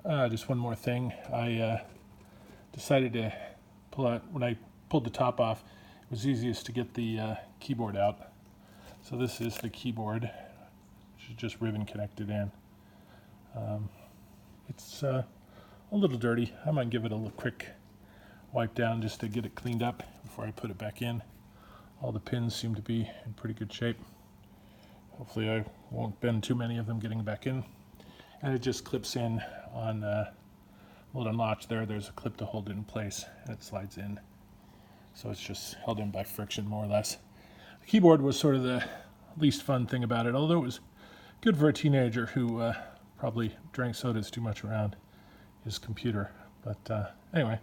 Just one more thing. I decided to pull out, when I pulled the top off, it was easiest to get the keyboard out. So this is the keyboard, which is just ribbon connected in. It's a little dirty. I might give it a little quick wipe down just to get it cleaned up before I put it back in. All the pins seem to be in pretty good shape. Hopefully I won't bend too many of them getting back in. And it just clips in on a little notch there. There's a clip to hold it in place, and it slides in. So it's just held in by friction, more or less. The keyboard was sort of the least fun thing about it, although it was good for a teenager who probably drank sodas too much around his computer. But anyway,